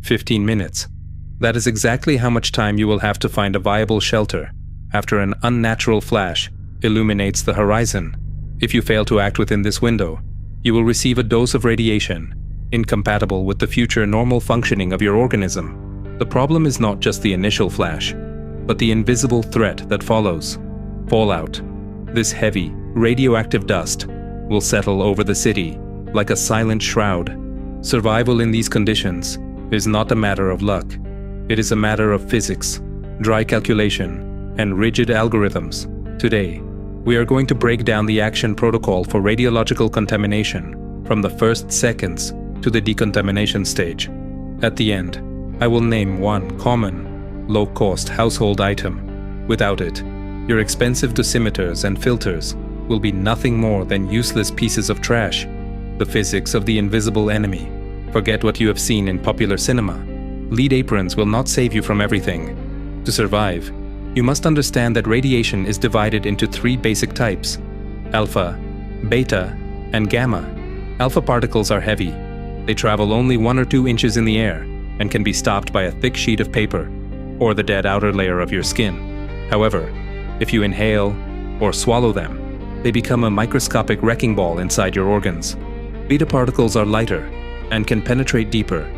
15 minutes. That is exactly how much time you will have to find a viable shelter after an unnatural flash illuminates the horizon. If you fail to act within this window, you will receive a dose of radiation incompatible with the future normal functioning of your organism. The problem is not just the initial flash, but the invisible threat that follows. Fallout. This heavy, radioactive dust will settle over the city like a silent shroud. Survival in these conditions is not a matter of luck. It is a matter of physics, dry calculation, and rigid algorithms. Today, we are going to break down the action protocol for radiological contamination from the first seconds to the decontamination stage. At the end, I will name one common, low-cost household item. Without it, your expensive dosimeters and filters will be nothing more than useless pieces of trash. The physics of the invisible enemy. Forget what you have seen in popular cinema. Lead aprons will not save you from everything. To survive, you must understand that radiation is divided into three basic types: alpha, beta, and gamma. Alpha particles are heavy. They travel only 1 or 2 inches in the air and can be stopped by a thick sheet of paper or the dead outer layer of your skin. However, if you inhale or swallow them, they become a microscopic wrecking ball inside your organs. Beta particles are lighter and can penetrate deeper,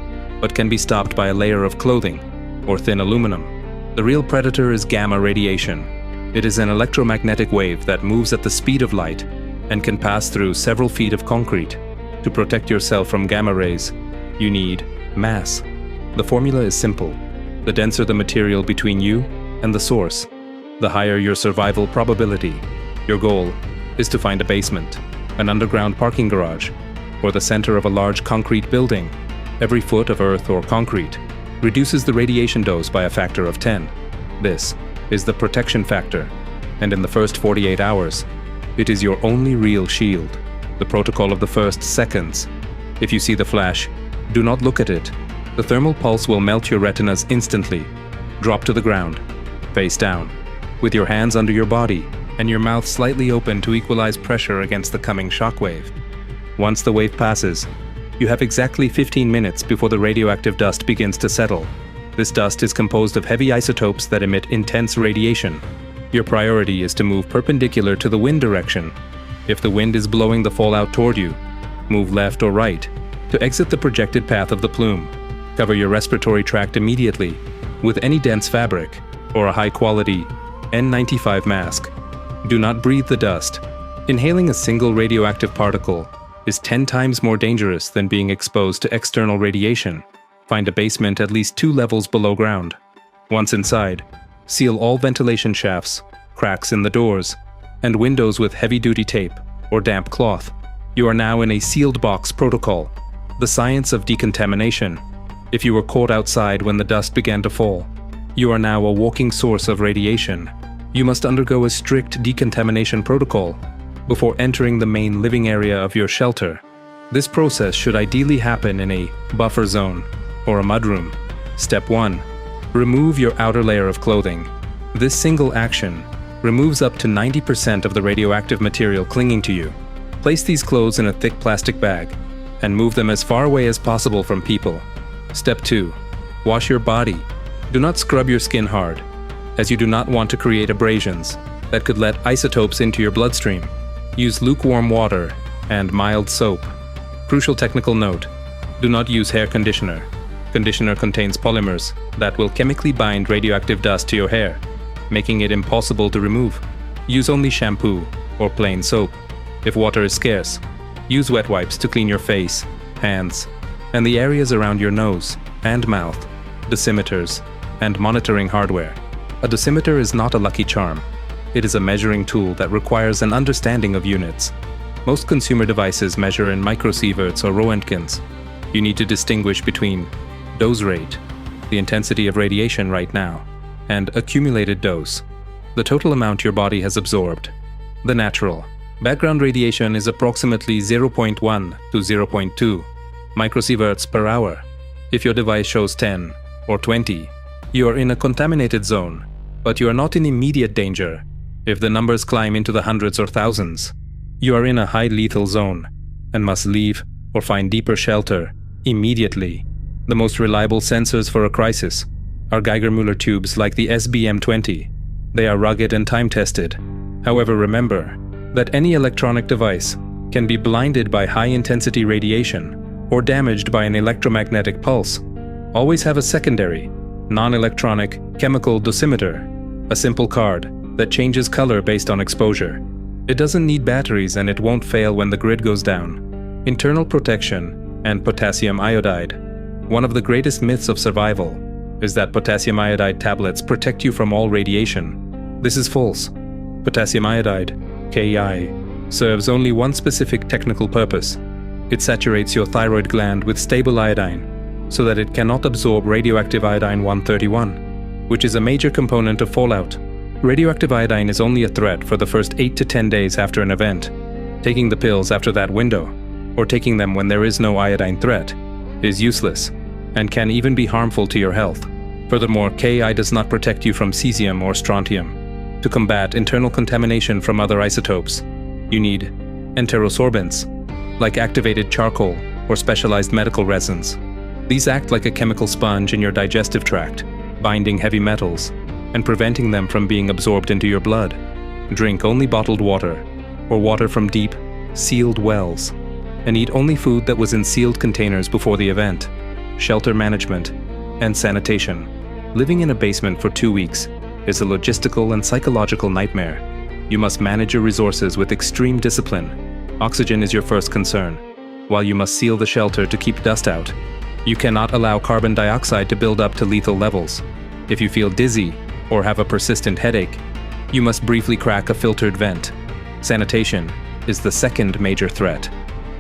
but can be stopped by a layer of clothing or thin aluminum. The real predator is gamma radiation. It is an electromagnetic wave that moves at the speed of light and can pass through several feet of concrete. To protect yourself from gamma rays, you need mass. The formula is simple. The denser the material between you and the source, the higher your survival probability. Your goal is to find a basement, an underground parking garage, or the center of a large concrete building. Every foot of earth or concrete reduces the radiation dose by a factor of 10. This is the protection factor, and in the first 48 hours, it is your only real shield. The protocol of the first seconds. If you see the flash, do not look at it. The thermal pulse will melt your retinas instantly. Drop to the ground, face down, with your hands under your body and your mouth slightly open to equalize pressure against the coming shockwave. Once the wave passes, you have exactly 15 minutes before the radioactive dust begins to settle. This dust is composed of heavy isotopes that emit intense radiation. Your priority is to move perpendicular to the wind direction. If the wind is blowing the fallout toward you, move left or right to exit the projected path of the plume. Cover your respiratory tract immediately with any dense fabric or a high-quality N95 mask. Do not breathe the dust. Inhaling a single radioactive particle is 10 times more dangerous than being exposed to external radiation. Find a basement at least 2 levels below ground. Once inside, seal all ventilation shafts, cracks in the doors, and windows with heavy-duty tape or damp cloth. You are now in a sealed box protocol, the science of decontamination. If you were caught outside when the dust began to fall, you are now a walking source of radiation. You must undergo a strict decontamination protocol before entering the main living area of your shelter. This process should ideally happen in a buffer zone or a mudroom. Step 1. Remove your outer layer of clothing. This single action removes up to 90% of the radioactive material clinging to you. Place these clothes in a thick plastic bag and move them as far away as possible from people. Step 2. Wash your body. Do not scrub your skin hard, as you do not want to create abrasions that could let isotopes into your bloodstream. Use lukewarm water and mild soap. Crucial technical note: do not use hair conditioner. Conditioner contains polymers that will chemically bind radioactive dust to your hair, making it impossible to remove. Use only shampoo or plain soap. If water is scarce, use wet wipes to clean your face, hands, and the areas around your nose and mouth. Dosimeters and monitoring hardware. A dosimeter is not a lucky charm. It is a measuring tool that requires an understanding of units. Most consumer devices measure in microsieverts or Roentgens. You need to distinguish between dose rate, the intensity of radiation right now, and accumulated dose, the total amount your body has absorbed. The natural. Background radiation is approximately 0.1 to 0.2 microsieverts per hour. If your device shows 10 or 20, you are in a contaminated zone, but you are not in immediate danger. If the numbers climb into the hundreds or thousands, you are in a high lethal zone and must leave or find deeper shelter immediately. The most reliable sensors for a crisis are Geiger-Müller tubes like the SBM20. They are rugged and time-tested. However, remember that any electronic device can be blinded by high-intensity radiation or damaged by an electromagnetic pulse. Always have a secondary, non-electronic chemical dosimeter, a simple card that changes color based on exposure. It doesn't need batteries and it won't fail when the grid goes down. Internal protection and potassium iodide. One of the greatest myths of survival is that potassium iodide tablets protect you from all radiation. This is false. Potassium iodide, KI, serves only one specific technical purpose. It saturates your thyroid gland with stable iodine so that it cannot absorb radioactive iodine-131, which is a major component of fallout. Radioactive iodine is only a threat for the first 8 to 10 days after an event. Taking the pills after that window, or taking them when there is no iodine threat, is useless and can even be harmful to your health. Furthermore, KI does not protect you from cesium or strontium. To combat internal contamination from other isotopes, you need enterosorbents, like activated charcoal or specialized medical resins. These act like a chemical sponge in your digestive tract, binding heavy metals and preventing them from being absorbed into your blood. Drink only bottled water or water from deep, sealed wells, and eat only food that was in sealed containers before the event. Shelter management and sanitation. Living in a basement for 2 weeks is a logistical and psychological nightmare. You must manage your resources with extreme discipline. Oxygen is your first concern, while you must seal the shelter to keep dust out. You cannot allow carbon dioxide to build up to lethal levels. If you feel dizzy or have a persistent headache, you must briefly crack a filtered vent. Sanitation is the second major threat.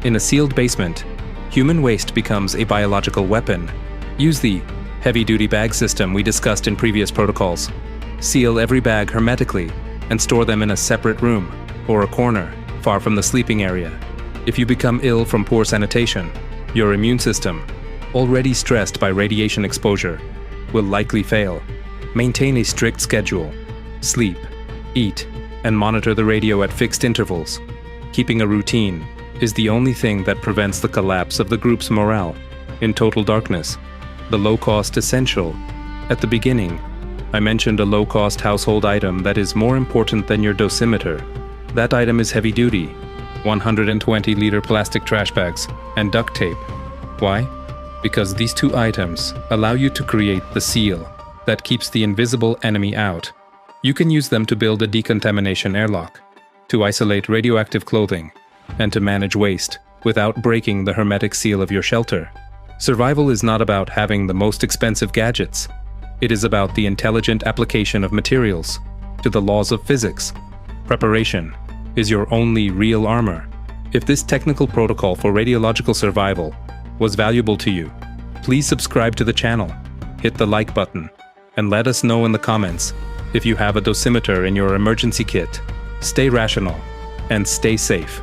In a sealed basement, human waste becomes a biological weapon. Use the heavy-duty bag system we discussed in previous protocols. Seal every bag hermetically and store them in a separate room or a corner far from the sleeping area. If you become ill from poor sanitation, your immune system, already stressed by radiation exposure, will likely fail. Maintain a strict schedule. Sleep, eat, and monitor the radio at fixed intervals. Keeping a routine is the only thing that prevents the collapse of the group's morale. In total darkness, the low-cost essential. At the beginning, I mentioned a low-cost household item that is more important than your dosimeter. That item is heavy-duty, 120-liter plastic trash bags and duct tape. Why? Because these two items allow you to create the seal that keeps the invisible enemy out. You can use them to build a decontamination airlock, to isolate radioactive clothing, and to manage waste without breaking the hermetic seal of your shelter. Survival is not about having the most expensive gadgets. It is about the intelligent application of materials to the laws of physics. Preparation is your only real armor. If this technical protocol for radiological survival was valuable to you, please subscribe to the channel, hit the like button, and let us know in the comments if you have a dosimeter in your emergency kit. Stay rational and stay safe.